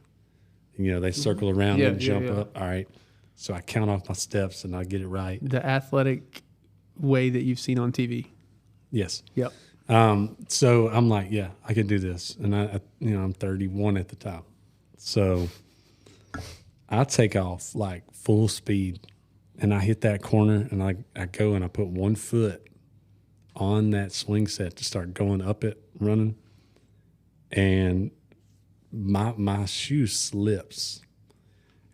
You know, they circle around and jump up. All right. So I count off my steps and I get it right. The athletic way that you've seen on TV. Yes. Yep. So I'm like, yeah, I can do this. And I'm 31 at the time. So I take off like full speed and I hit that corner and I go and I put one foot on that swing set to start going up it, running. And my shoe slips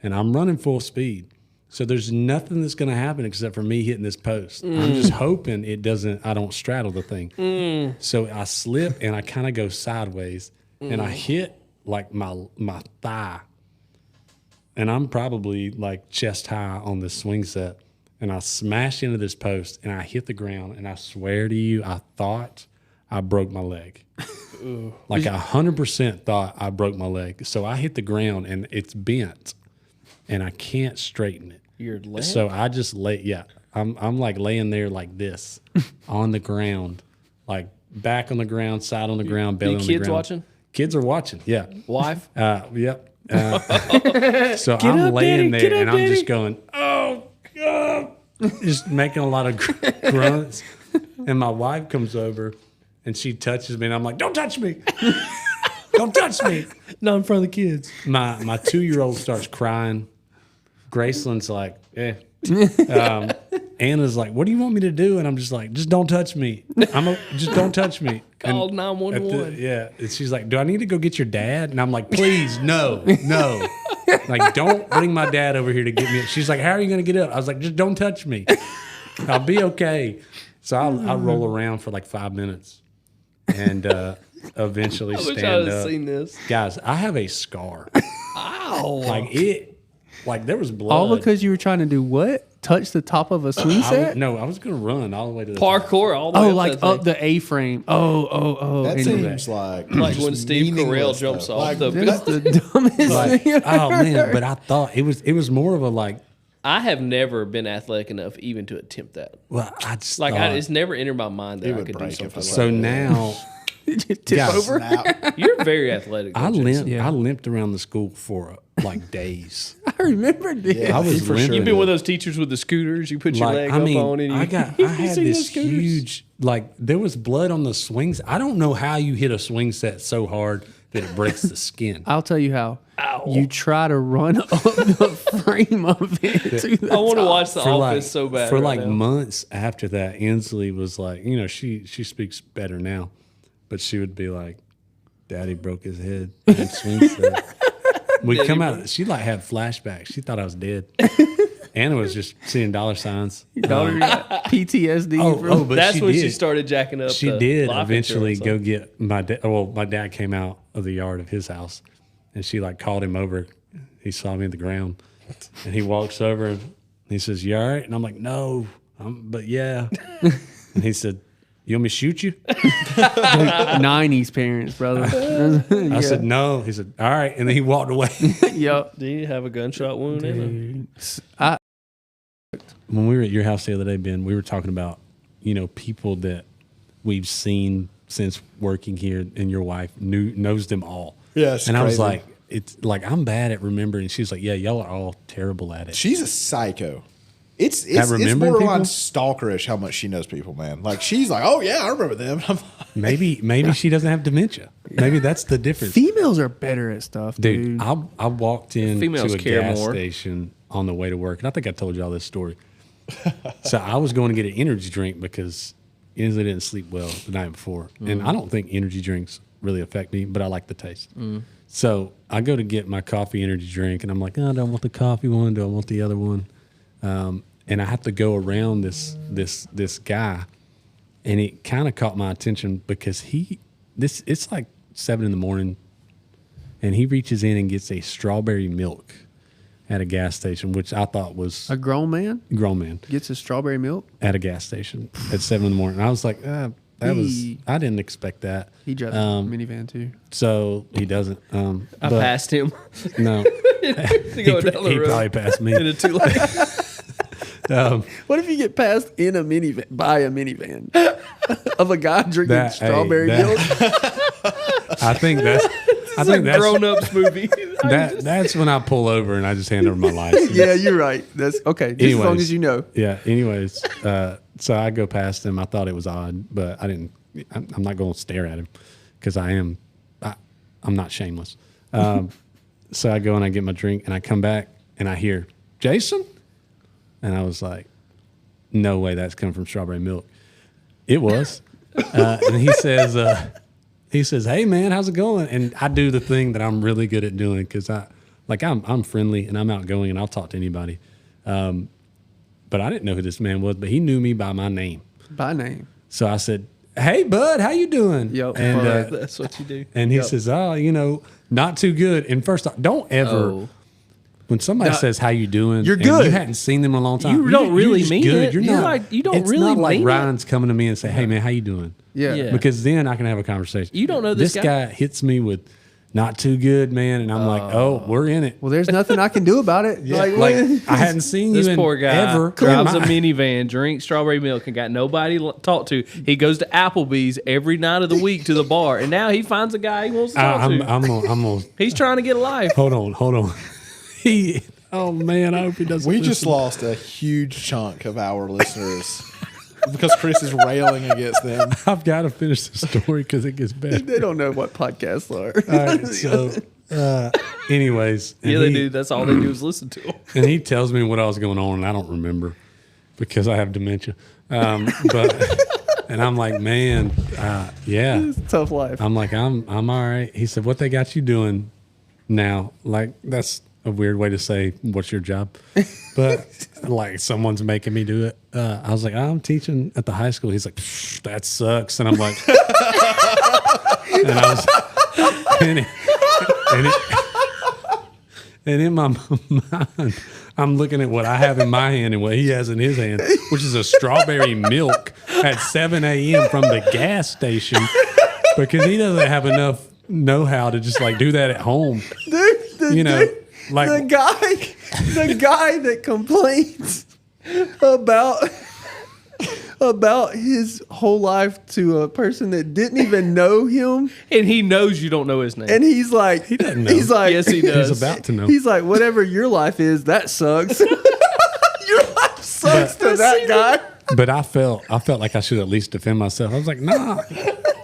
and I'm running full speed. So there's nothing that's going to happen except for me hitting this post. I'm just hoping I don't straddle the thing. So I slip and I kind of go sideways and I hit like my thigh. And I'm probably like chest high on this swing set. And I smash into this post and I hit the ground. And I swear to you, I thought I broke my leg. Like 100% thought I broke my leg. So I hit the ground and it's bent and I can't straighten it. Your leg? So I just I'm like laying there like this on the ground, like back on the ground, side on the ground, belly on the ground. Kids watching? Kids are watching, yeah. Wife? Yep. So I'm laying there and I'm just going, oh, God. Just making a lot of grunts. And my wife comes over and she touches me and I'm like, don't touch me. Don't touch me. Not in front of the kids. My 2-year-old starts crying. Graceland's like, Anna's like, what do you want me to do? And I'm just like, just don't touch me. Just don't touch me. Called 911. Yeah. And she's like, do I need to go get your dad? And I'm like, please, no. Like, don't bring my dad over here to get me. She's like, how are you going to get up? I was like, just don't touch me. I'll be okay. So I roll around for like 5 minutes and eventually stand I wish I up. had seen this. Guys, I have a scar. Ow. Like there was blood. All because you were trying to do what? Touch the top of a swing set? I was going to run all the way to the Parkour all the way Oh, up like that up thing. the A-frame. Oh. That And seems like Like just when Steve Carell meaningless, jumps though. off Like, the- that's the dumbest thing I've oh ever man, heard. but I thought it was more of a like, I have never been athletic enough even to attempt that. well, I just Like, thought, it's never entered my mind that It I would could do break something if I like saw so that. now Tip Guys, over. snap. You're very athletic. I though, Jason. limped. I limped around the school for like days. I remember this. Yeah, I was for limping. sure. You've been one of those teachers with the scooters. You put your leg up on and you, I had seen this those scooters? huge, like there was blood on the swings. I don't know how you hit a swing set so hard that it breaks the skin. I'll tell you how. Ow. You try to run up the frame of it to the I want to top. watch The For Office like, so bad. for right like now. months after that, Inslee was like, she speaks better now, but she would be like, "Daddy broke his head in swing set." We'd come out. She'd like have flashbacks. She thought I was dead. Anna was just seeing dollar signs. Daughter got PTSD. from- But That's when she did. started jacking up. She the did life eventually insurance. go get my dad. Well, my dad came out of the yard of his house, and she like called him over. He saw me in the ground, and he walks over and he says, "You all right?" And I'm like, "No, but yeah." And he said, "You want me to shoot you?" 90s parents, brother. I said, "No." He said, "All right," and then he walked away. Yep. Do you have a gunshot wound? in When we were at your house the other day, Ben, we were talking about people that we've seen since working here, and your wife knows them all. Yeah, it's and I was crazy. like, it's like I'm bad at remembering. She's like, yeah, y'all are all terrible at it. She's a psycho. It's remembering borderline people? stalkerish how much she knows people, man. Like she's like, oh yeah, I remember them. I'm like, Maybe she doesn't have dementia. Maybe that's the difference. Females are better at stuff, dude. Dude, I walked into Females a care gas more. station on the way to work, and I think I told y'all this story. So I was going to get an energy drink because Inslee didn't sleep well the night before, and I don't think energy drinks really affect me, but I like the taste. So I go to get my coffee energy drink, and I'm like, oh, do I want the coffee one? Do I want the other one? And I have to go around this guy, and it kind of caught my attention because it's like 7 a.m, and he reaches in and gets a strawberry milk at a gas station, which I thought was A grown man grown man gets his strawberry milk. at a gas station at 7 a.m. And I was like, I didn't expect that. He drives a minivan too. So he doesn't. I but passed him No, to go down the he road probably passed in me. a two-lane. What if you get passed in a minivan by a minivan of a guy drinking That- hey, strawberry that- milk? I think that's. I It's a think that's. grown-ups movie. That's when I pull over and I just hand over my license. Yeah, you're right. That's okay. Just as long Anyways. as you know. Yeah. Anyways, so I go past him. I thought it was odd, but I didn't. I'm not going to stare at him because I'm not shameless. So I go and I get my drink and I come back and I hear Jason, and I was like, no way, that's coming from Strawberry Milk. It was, and he says, hey man, how's it going? And I do the thing that I'm really good at doing because I'm friendly and I'm outgoing and I'll talk to anybody. But I didn't know who this man was, but he knew me by my name. By name. So I said, hey, bud, how you doing? Yep. And That's what you do. and he says, oh, not too good. And first off, don't ever, when somebody says, how you doing? You're and good. you hadn't seen them in a long time. You don't really just mean good. it. You're You're not. like, you don't it's really not like mean it. Ryan's coming to me and say, hey, man, how you doing? Yeah. Yeah. Because then I can have a conversation. You don't know this guy hits me with not too good, man. And I'm like, oh, we're in it. Well, there's nothing I can do about it. Like I hadn't seen This you in poor guy ever. drives a My- minivan, drinks strawberry milk, and got nobody to talk to. He goes to Applebee's every night of the week to the bar, and now he finds a guy he wants to talk I'm to. gonna He's trying to get a life. hold on. Oh man, I hope he doesn't. We just listen. lost a huge chunk of our listeners because Chris is railing against them. I've got to finish the story because it gets better. They don't know what podcasts are. All right, so anyways, and Yeah, they he- do. That's all they do is listen to him. And he tells me what I was going on, and I don't remember because I have dementia. But and I'm like, man, yeah. It's a tough life. I'm like, I'm all right. He said, what they got you doing now? Like, that's a weird way to say, what's your job? But like, someone's making me do it. I was like, I'm teaching at the high school. He's like, that sucks. And I'm like, and I was, and in my mind, I'm looking at what I have in my hand and what he has in his hand, which is a strawberry milk at 7 a.m. from the gas station because he doesn't have enough know-how to just like do that at home. Dude, Like the guy that complains about his whole life to a person that didn't even know him, And he knows you don't know his name. and he's like, he doesn't know. He's like, Yes, he does. he's about to know. He's like, whatever your life is, that sucks. Your life sucks to that guy. But I felt like I should at least defend myself. I was like, nah.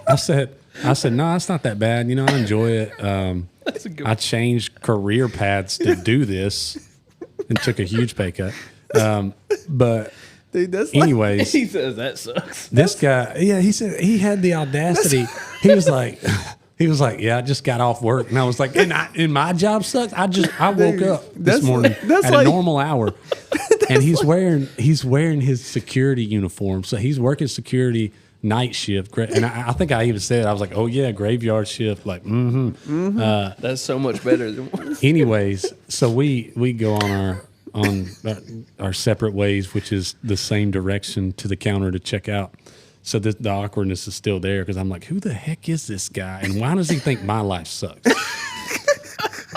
I said, nah, it's not that bad. I enjoy it. That's a good I changed career paths to do this and took a huge pay cut. But Dude, that's like, anyways, He says that sucks. this guy, yeah, he said he had the audacity. He was like, yeah, I just got off work, and I was like, and my job sucks. I woke up this that's morning like- that's at like- a normal hour, and he's wearing his security uniform, so he's working security night shift. And I think I even said, I was like, oh yeah, graveyard shift. Like, That's so much better than anyways, so we go on our separate ways, which is the same direction to the counter to check out. So the awkwardness is still there because I'm like, who the heck is this guy, and why does he think my life sucks?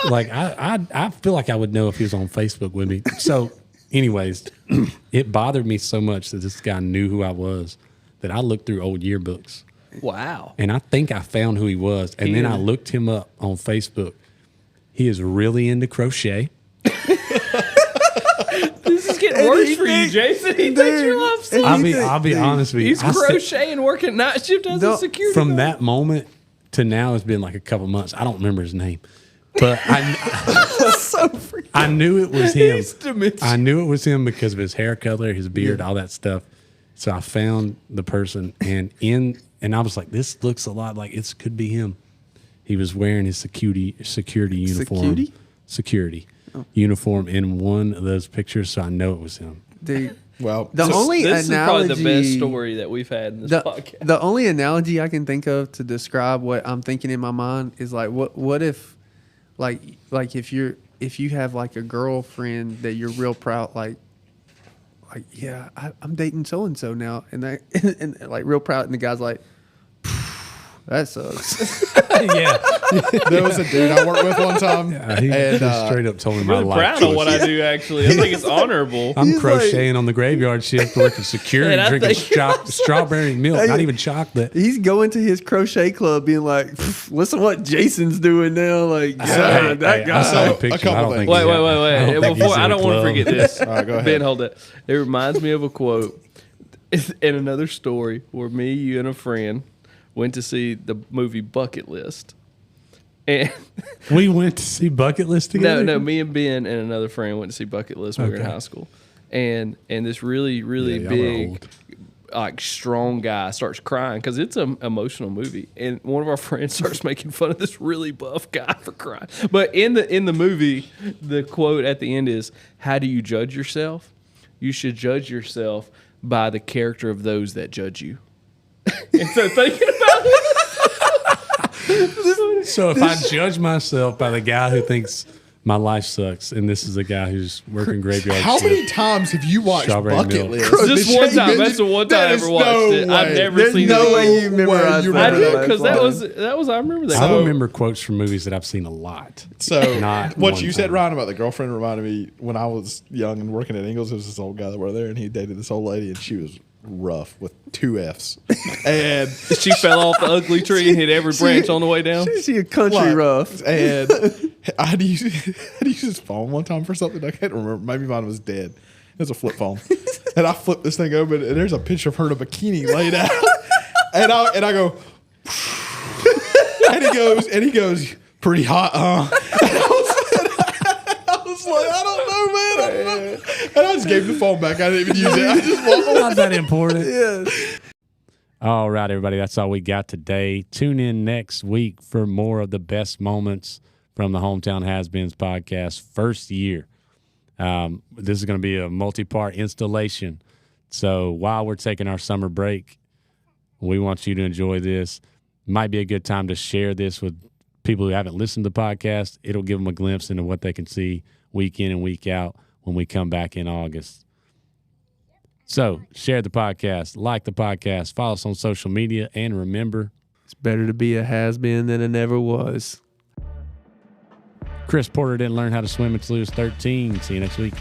Like I feel like I would know if he was on Facebook with me. So, anyways, it bothered me so much that this guy knew who I was that I looked through old yearbooks. wow. And I think I found who he was. And then I looked him up on Facebook. He is really into crochet. This is getting worse for you, Jason. He thinks your life sucks. I'll be honest with you. He's I said- crocheting, working night shift as a security from guard. that moment to now, it's been like a couple months. I don't remember his name, but I knew it was him. He's dementia. I knew it was him because of his hair color, his beard, all that stuff. So I found the person, and I was like, this looks a lot like it could be him. He was wearing his security uniform. Security uniform in one of those pictures, so I know it was him. Dude, Well, the just- only This analogy, is probably the best story that we've had in this podcast. the only analogy I can think of to describe what I'm thinking in my mind is like, what if, like if you have like a girlfriend that you're real proud, like I'm dating so and so now, and like real proud, and the guy's like, That sucks. Yeah. There was a dude I worked with one time, He and just straight up told me my I'm life proud of what I choices. do, actually. I think it's honorable. I'm He's crocheting on the graveyard shift, working security, And I drinking think- strawberry milk, not even chocolate. He's going to his crochet club being like, listen to what Jason's doing now. Like, God, that guy. I saw So, a picture. a couple I don't things. think Wait, he's wait, at- wait, I wait. don't think Before he's in I a don't want to club. forget this. All right, go ahead. Ben, hold that. It reminds me of a quote in another story where me, you, and a friend went to see the movie Bucket List. And We went to see Bucket List together. no, me and Ben and another friend went to see Bucket List when we were in Okay. high school. And this really, really Yeah, y'all are big, old. like strong guy starts crying because it's an emotional movie. And one of our friends starts making fun of this really buff guy for crying. But in the movie, the quote at the end is, "How do you judge yourself? You should judge yourself by the character of those that judge you." And so thinking about it, So if I judge myself by the guy who thinks my life sucks, and this is a guy who's working graveyard How shift, many times have you watched Strawberry Bucket milk. List? just one time. That's the one time I ever watched it. I've never There's seen no it. way you memorized you that. I remember did because that line. was I remember that. I remember quotes from movies that I've seen a lot. So Not what one you said, time. Ryan, about the girlfriend reminded me when I was young and working at Ingles. There was this old guy that worked there, and he dated this old lady, and she was rough with 2 F's, and She fell off the ugly tree and hit every branch on the way down. She a country like, rough. And I had to use his phone one time for something. I can't remember. Maybe mine was dead. It was a flip phone, and I flipped this thing open, and there's a picture of her in a bikini laid out, and I go, and he goes, pretty hot, huh? I was like, I don't know, man. I don't know. And I just gave the phone back. I didn't even use it. I just walked away. Not that important. Yeah. All right, everybody. That's all we got today. Tune in next week for more of the best moments from the Hometown Has-Beens podcast. First year. This is going to be a multi-part installation. So while we're taking our summer break, we want you to enjoy this. Might be a good time to share this with people who haven't listened to the podcast. It'll give them a glimpse into what they can see week in and week out when we come back in August. So share the podcast, like the podcast, follow us on social media, and remember, It's better to be a has-been than a never was. Chris Porter didn't learn how to swim until he was 13. See you next week.